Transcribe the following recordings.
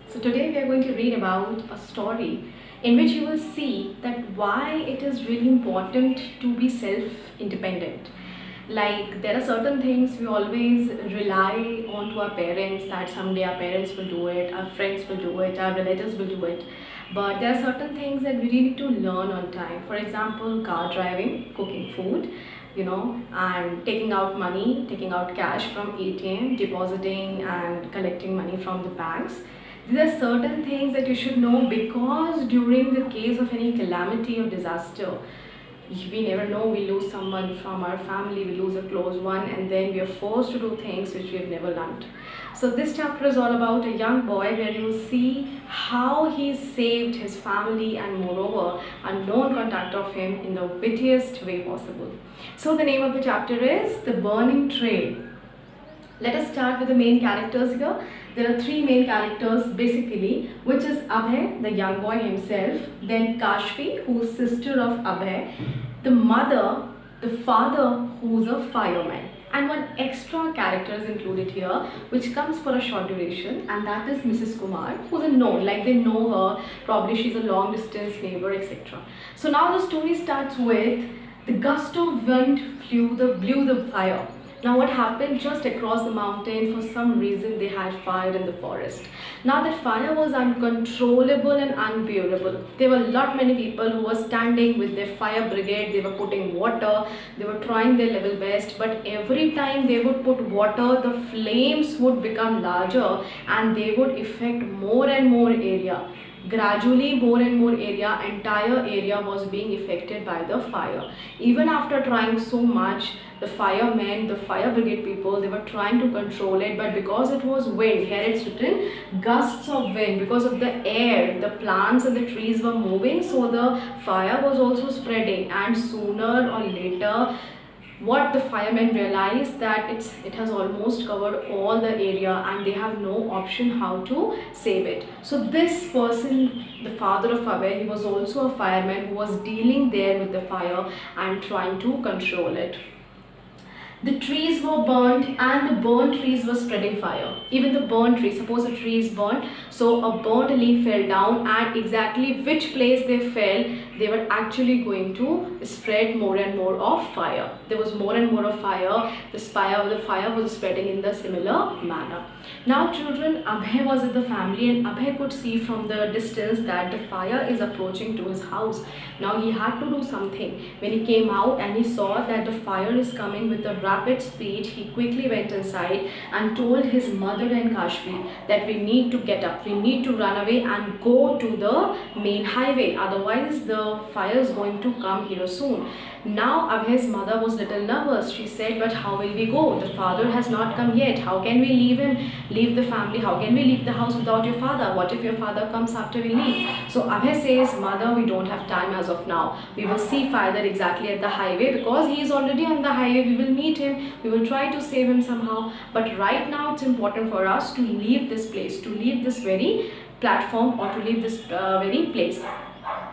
So today we are going to read about a story in which you will see that why it is really important to be self-independent. Like there are certain things we always rely on to our parents, that someday our parents will do it, our friends will do it, our relatives will do it. But there are certain things that we really need to learn on time. For example, car driving, cooking food, and taking out money, taking out cash from ATM, depositing and collecting money from the banks. These are certain things that you should know, because during the case of any calamity or disaster, we never know, we lose someone from our family, we lose a close one, and then we are forced to do things which we have never learned. So this chapter is all about a young boy where you will see how he saved his family and moreover a known contact of him in the wittiest way possible. So the name of the chapter is The Burning Trail. Let us start with the main characters here. There are three main characters basically, which is Abhay, the young boy himself, then Kashfi, who is sister of Abhay, the mother, the father, who's a fireman, and one extra character is included here which comes for a short duration, and that is Mrs. Kumar, who's a known, like they know her, probably she's a long distance neighbor, etc. So now the story starts with the gust of wind blew the fire. Now what happened, just across the mountain, for some reason they had fire in the forest. Now that fire was uncontrollable and unbearable. There were many people who were standing with their fire brigade, they were putting water, they were trying their level best, but every time they would put water, the flames would become larger and they would affect more and more area. Gradually, more and more area, entire area was being affected by the fire. Even after trying so much, the firemen, the fire brigade people, they were trying to control it, but because it was wind, here it's written gusts of wind, because of the air, the plants and the trees were moving, so the fire was also spreading, and sooner or later what the firemen realized, that it has almost covered all the area and they have no option how to save it. So this person, the father of Abhay, he was also a fireman who was dealing there with the fire and trying to control it. The trees were burnt and the burnt trees were spreading fire. Even the burnt tree, suppose a tree is burnt, so a burnt leaf fell down, and exactly which place they fell, they were actually going to spread more and more of fire. There was more and more of fire. The fire was spreading in the similar manner. Now children, Abhay was with the family, and Abhay could see from the distance that the fire is approaching to his house. Now he had to do something. When he came out and he saw that the fire is coming with a rapid speed, he quickly went inside and told his mother and Kashfi that we need to get up, we need to run away and go to the main highway, otherwise the fire is going to come here soon. Now Abhay's mother was little nervous. She said, but how will we go? The father has not come yet. How can we leave him, leave the family? How can we leave the house without your father? What if your father comes after we leave? So Abhay says, mother, we don't have time as of now. We will see father exactly at the highway, because he is already on the highway. We will meet him. We will try to save him somehow. But right now it's important for us to leave this place, to leave this very platform, or to leave this very place.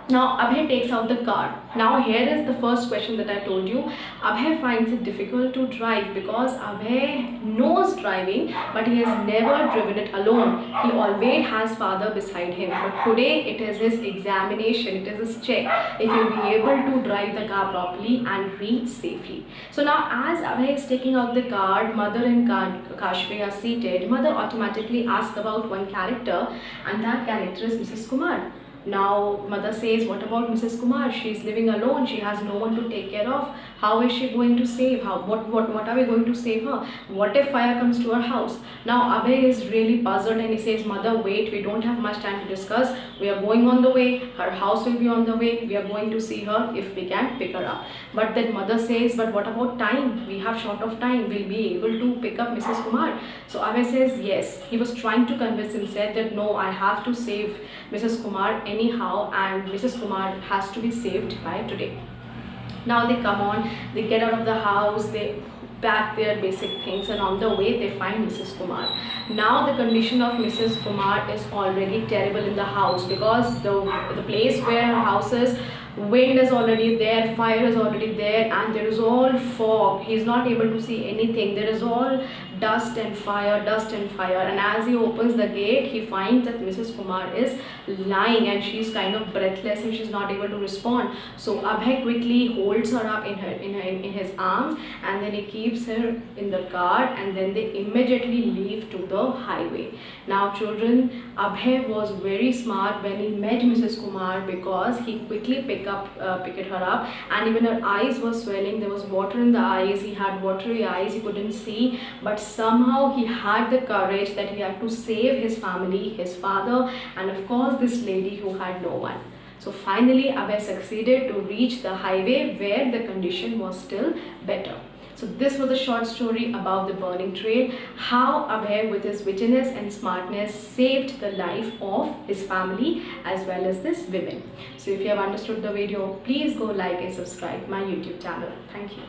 Now Abhay takes out the car. Now here is the first question that I told you. Abhay finds it difficult to drive because Abhay knows driving, but he has never driven it alone. He always has father beside him. But today it is his examination, it is his check if he will be able to drive the car properly and reach safely. So now as Abhay is taking out the car, mother and Kashfi are seated. Mother automatically asks about one character, and that character is Mrs. Kumar. Now mother says, what about Mrs. Kumar? She is living alone, she has no one to take care of. How is she going to save? What are we going to save her? What if fire comes to our house? Now Abhay is really puzzled and he says, mother, wait, we don't have much time to discuss. We are going on the way, her house will be on the way, we are going to see her if we can pick her up. But then mother says, but what about time? We have short of time, we'll be able to pick up Mrs. Kumar. So Abhay says yes. He was trying to convince himself that no, I have to save Mrs. Kumar anyhow, and Mrs. Kumar has to be saved by today. Now they come on, they get out of the house, they pack their basic things, and on the way they find Mrs. Kumar. Now the condition of Mrs. Kumar is already terrible in the house, because the place where her house is, wind is already there, fire is already there, and there is all fog. He is not able to see anything. There is all dust and fire, dust and fire. And as he opens the gate, he finds that Mrs. Kumar is lying and she's kind of breathless and she's not able to respond. So Abhay quickly holds her up in his arms, and then he keeps her in the car, and then they immediately leave to the highway. Now children, Abhay was very smart when he met Mrs. Kumar, because he quickly picked her up, and even her eyes were swelling, there was water in the eyes, he had watery eyes, he couldn't see, but somehow he had the courage that he had to save his family, his father, and of course this lady who had no one. So finally Abhay succeeded to reach the highway where the condition was still better. So this was a short story about the burning train, how Abhay with his wittiness and smartness saved the life of his family as well as this women. So if you have understood the video, please go like and subscribe my YouTube channel. Thank you.